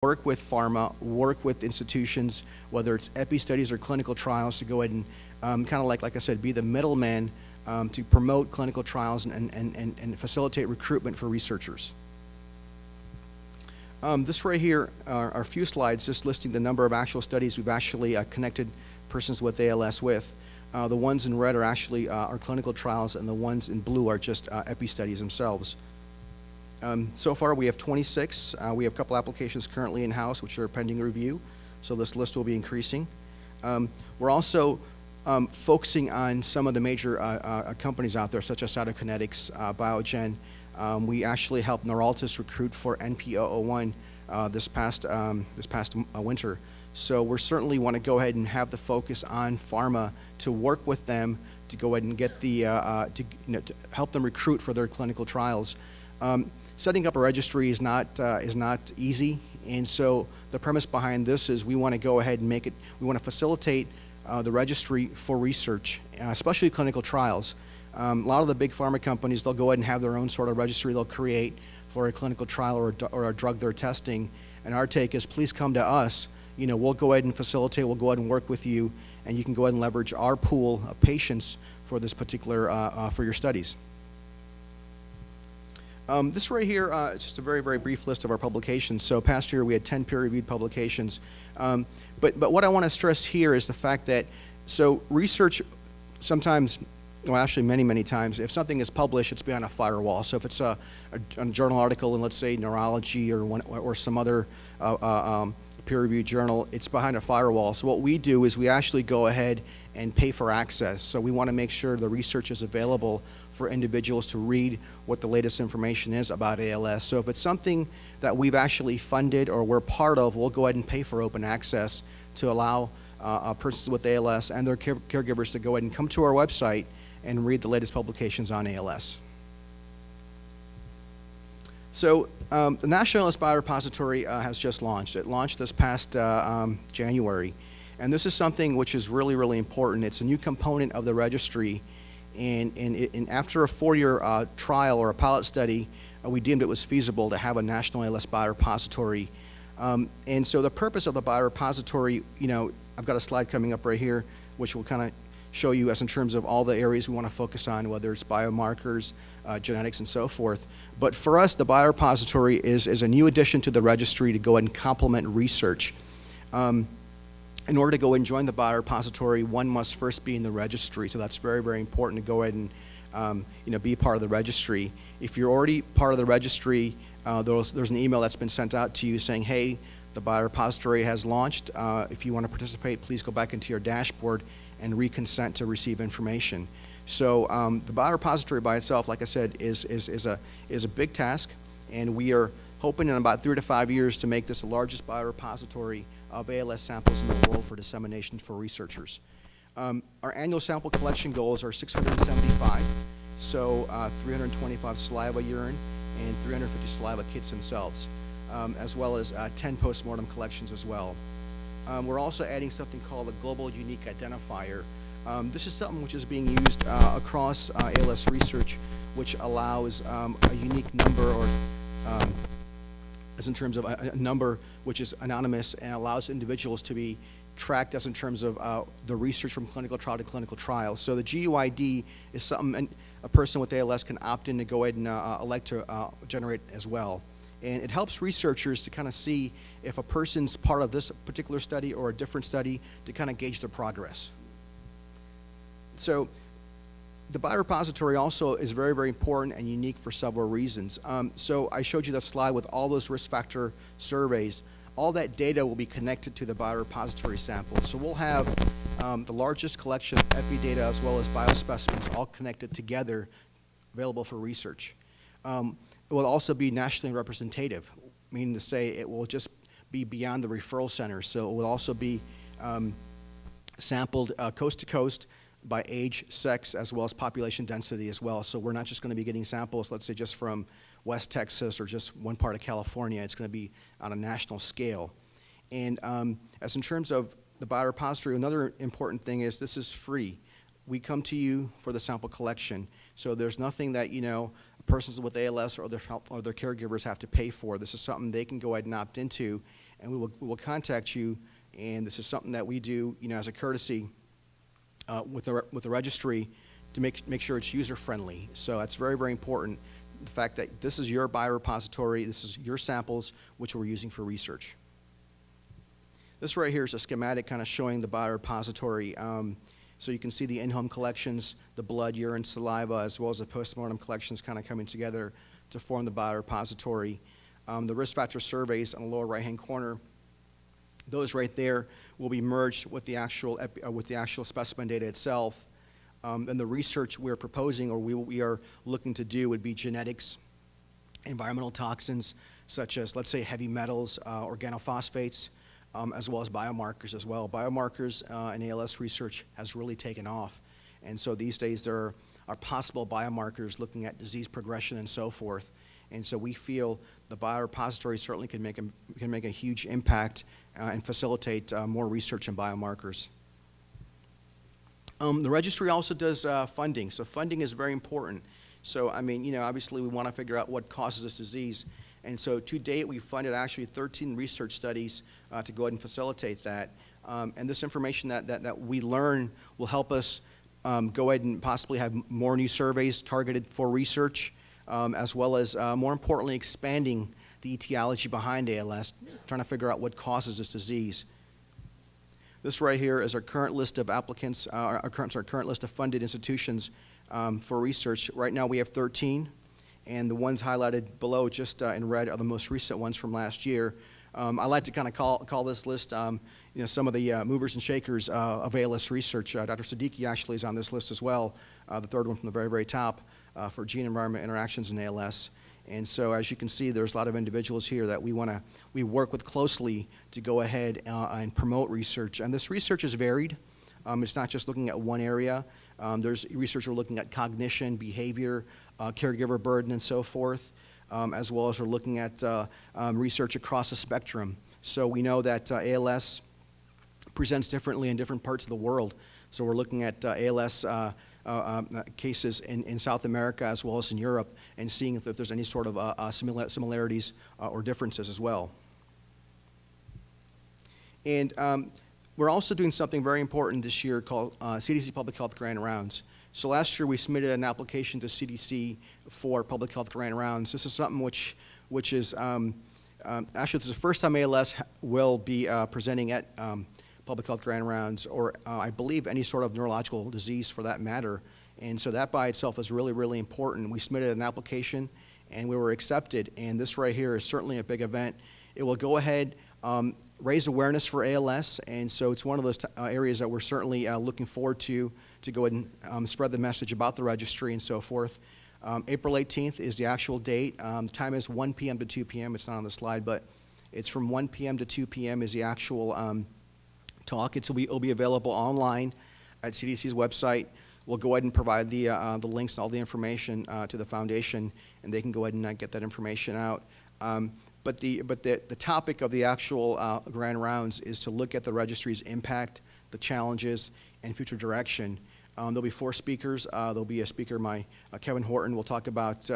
work with pharma, work with institutions, whether it's epi studies or clinical trials, to go ahead and kind of like I said, be the middleman to promote clinical trials and facilitate recruitment for researchers. This right here are a few slides just listing the number of actual studies we've actually connected persons with ALS with. The ones in red are actually our clinical trials, and the ones in blue are just epi studies themselves. So far we have 26. We have a couple applications currently in-house which are pending review, so this list will be increasing. We're also focusing on some of the major companies out there, such as Cytokinetics, Biogen. We actually helped Neuraltis recruit for NP001 this past winter. So we certainly want to go ahead and have the focus on pharma to work with them to go ahead and get the to help them recruit for their clinical trials. Setting up a registry is not easy, and so the premise behind this is we want to go ahead and make it. We want to facilitate the registry for research, especially clinical trials. A lot of the big pharma companies, they'll go ahead and have their own sort of registry they'll create for a clinical trial or a drug they're testing. And our take is, please come to us. We'll go ahead and facilitate. We'll go ahead and work with you, and you can go ahead and leverage our pool of patients for this particular for your studies. This right here is just a very, very brief list of our publications. So past year we had 10 peer-reviewed publications. But what I want to stress here is the fact that research sometimes, well, actually many times, if something is published, it's behind a firewall. So if it's a journal article in, let's say, neurology or some other peer-reviewed journal, it's behind a firewall. So what we do is we actually go ahead and pay for access. So we want to make sure the research is available for individuals to read what the latest information is about ALS. So if it's something that we've actually funded or we're part of, we'll go ahead and pay for open access to allow persons with ALS and their caregivers to go ahead and come to our website and read the latest publications on ALS. So the National ALS Biorepository has just launched. It launched this past January. And this is something which is really, really important. It's a new component of the registry. And after a 4-year trial or a pilot study, we deemed it was feasible to have a National ALS Biorepository. And so the purpose of the biorepository, I've got a slide coming up right here, which will kind of show you as in terms of all the areas we want to focus on, whether it's biomarkers, genetics, and so forth. But for us, the biorepository is a new addition to the registry to go ahead and complement research. In order to go and join the biorepository, one must first be in the registry. So that's very, very important to go ahead and be part of the registry. If you're already part of the registry, there's an email that's been sent out to you saying, hey, the biorepository has launched. If you want to participate, please go back into your dashboard and reconsent to receive information. So the biorepository by itself, like I said, is a big task, and we are hoping in about 3 to 5 years to make this the largest biorepository of ALS samples in the world for dissemination for researchers. Our annual sample collection goals are 675, so 325 saliva urine and 350 saliva kits themselves, as well as 10 postmortem collections as well. We're also adding something called a global unique identifier. This is something which is being used across ALS research, which allows a unique number or as in terms of a number which is anonymous and allows individuals to be tracked as in terms of the research from clinical trial to clinical trial. So the GUID is something a person with ALS can opt in to go ahead and elect to generate as well. And it helps researchers to kind of see if a person's part of this particular study or a different study to kind of gauge their progress. So the biorepository also is very, very important and unique for several reasons. So I showed you that slide with all those risk factor surveys. All that data will be connected to the biorepository samples. So we'll have the largest collection of epi data as well as biospecimens all connected together, available for research. It will also be nationally representative, meaning to say it will just be beyond the referral center. So it will also be sampled coast to coast by age, sex, as well as population density as well. So we're not just going to be getting samples, let's say, just from West Texas or just one part of California. It's going to be on a national scale. And as in terms of the biorepository, another important thing is this is free. We come to you for the sample collection. So there's nothing that, persons with ALS or their caregivers have to pay for. This is something they can go ahead and opt into. and we will contact you. And this is something that we do, as a courtesy with the registry to make sure it's user-friendly. So that's very, very important, the fact that this is your biorepository, this is your samples, which we're using for research. This right here is a schematic kind of showing the biorepository. So you can see the in-home collections, the blood, urine, saliva, as well as the postmortem collections kind of coming together to form the biorepository. The risk factor surveys on the lower right-hand corner, those right there will be merged with the actual specimen data itself. And the research we're proposing, or we are looking to do, would be genetics, environmental toxins, such as, let's say, heavy metals, organophosphates, as well as biomarkers as well. Biomarkers in ALS research has really taken off. And so these days there are possible biomarkers looking at disease progression and so forth. And so we feel the biorepository certainly can make a huge impact and facilitate more research in biomarkers. The registry also does funding. So funding is very important. So, obviously we want to figure out what causes this disease. And so to date, we've funded actually 13 research studies to go ahead and facilitate that. And this information that we learn will help us go ahead and possibly have more new surveys targeted for research, as well as, more importantly, expanding the etiology behind ALS, trying to figure out what causes this disease. This right here is our current list of applicants, our current list of funded institutions for research. Right now we have 13. And the ones highlighted below just in red are the most recent ones from last year. I like to kind of call this list, some of the movers and shakers of ALS research. Dr. Siddiqui actually is on this list as well, the third one from the very, very top for gene-environment interactions in ALS. And so as you can see, there's a lot of individuals here that we work with closely to go ahead and promote research. And this research is varied. It's not just looking at one area. There's research we're looking at cognition, behavior, caregiver burden, and so forth, as well as we're looking at research across the spectrum. So we know that ALS presents differently in different parts of the world. So we're looking at ALS cases in South America as well as in Europe, and seeing if there's any sort of similarities or differences as well. And we're also doing something very important this year called CDC Public Health Grand Rounds. So last year we submitted an application to CDC for Public Health Grand Rounds. This is something which is, actually this is the first time ALS will be presenting at Public Health Grand Rounds, or I believe any sort of neurological disease for that matter. And so that by itself is really, really important. We submitted an application and we were accepted, and this right here is certainly a big event. It will go ahead, raise awareness for ALS, and so it's one of those areas that we're certainly looking forward to go ahead and spread the message about the registry and so forth. April 18th is the actual date. The time is 1 p.m. to 2 p.m. It's not on the slide, but it's from 1 p.m. to 2 p.m. is the actual talk. It'll be available online at CDC's website. We'll go ahead and provide the links and all the information to the foundation, and they can go ahead and get that information out. But the topic of the actual grand rounds is to look at the registry's impact, the challenges, and future direction. There'll be 4 speakers. There'll be a speaker, Kevin Horton, will talk about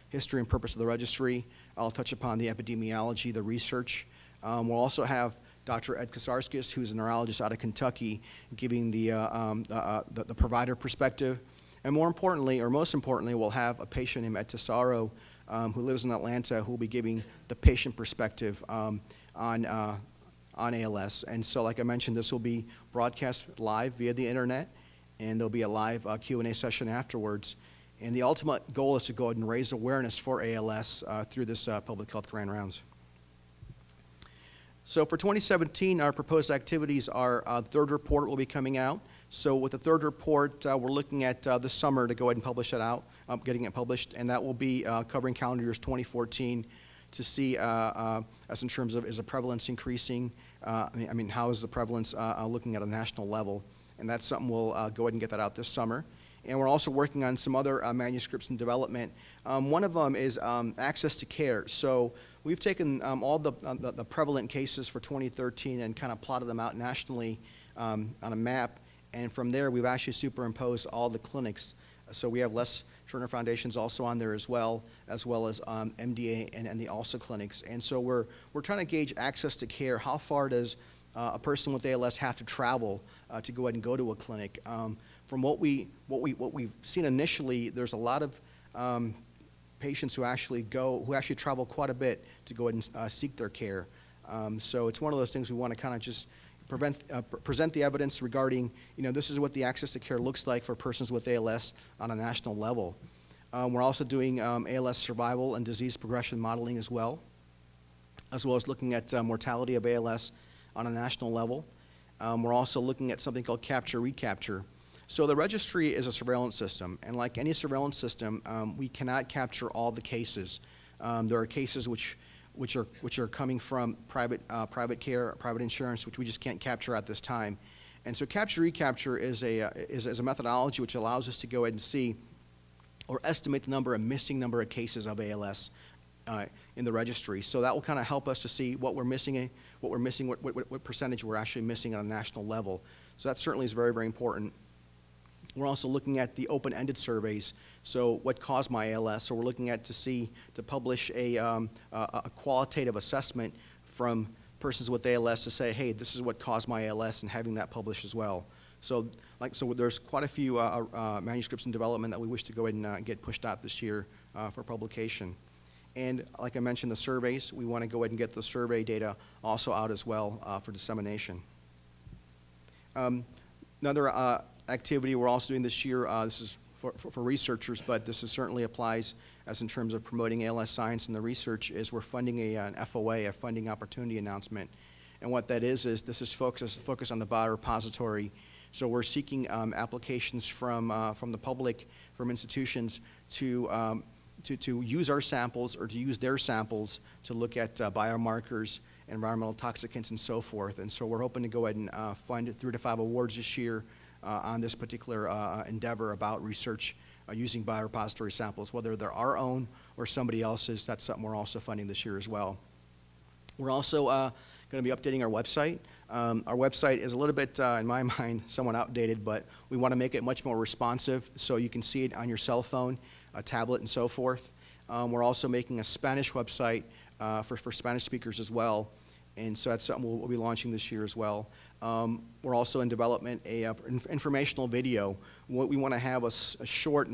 history and purpose of the registry. I'll touch upon the epidemiology, the research. We'll also have Dr. Ed Kasarskis, who's a neurologist out of Kentucky, giving the provider perspective. And more importantly, or most importantly, we'll have a patient named Ed Tesaro, who lives in Atlanta, who will be giving the patient perspective on ALS. And so, like I mentioned, this will be broadcast live via the internet, and there'll be a live Q&A session afterwards. And the ultimate goal is to go ahead and raise awareness for ALS through this Public Health Grand Rounds. So for 2017, our proposed activities are the third report will be coming out. So with the third report, we're looking at this summer to go ahead and publish it out, getting it published, and that will be covering calendar years 2014 to see, as in terms of, is the prevalence increasing? How is the prevalence looking at a national level? And that's something we'll go ahead and get that out this summer. And we're also working on some other manuscripts in development. One of them is access to care. So we've taken all the prevalent cases for 2013 and kind of plotted them out nationally on a map. And from there, we've actually superimposed all the clinics. So we have less Turner Foundation's also on there as well as MDA and the ALSA clinics. And so we're trying to gauge access to care. How far does a person with ALS have to travel to go ahead and go to a clinic? From what we've seen initially, there's a lot of patients who actually travel quite a bit to go ahead and seek their care. So it's one of those things we want to kind of just present the evidence regarding, this is what the access to care looks like for persons with ALS on a national level. We're also doing ALS survival and disease progression modeling as well as looking at mortality of ALS on a national level. We're also looking at something called capture-recapture. So the registry is a surveillance system, and like any surveillance system, we cannot capture all the cases. There are cases which are coming from private care, private insurance, which we just can't capture at this time. And so capture-recapture is a methodology which allows us to go ahead and see or estimate the missing number of cases of ALS in the registry. So that will kind of help us to see what percentage we're actually missing on a national level. So that certainly is very, very important. We're also looking at the open-ended surveys. So what caused my ALS? So we're looking at to publish a qualitative assessment from persons with ALS to say, hey, this is what caused my ALS, and having that published as well. So there's quite a few manuscripts in development that we wish to go ahead and get pushed out this year for publication. And like I mentioned, the surveys, we want to go ahead and get the survey data also out as well for dissemination. Another activity we're also doing this year, this is for researchers, but this certainly applies as in terms of promoting ALS science and the research, is we're funding an FOA, a funding opportunity announcement. And what that is this is focus on the biorepository. So we're seeking applications from the public, from institutions to use our samples or to use their samples to look at biomarkers, environmental toxicants, and so forth. And so we're hoping to go ahead and fund 3 to 5 awards this year on this particular endeavor about research using biorepository samples, whether they're our own or somebody else's. That's something we're also funding this year as well. We're also going to be updating our website. Our website is a little bit, in my mind, somewhat outdated, but we want to make it much more responsive so you can see it on your cell phone, a tablet, and so forth. We're also making a Spanish website for Spanish speakers as well, and so that's something we'll be launching this year as well. We're also in development an informational video. We want to have a short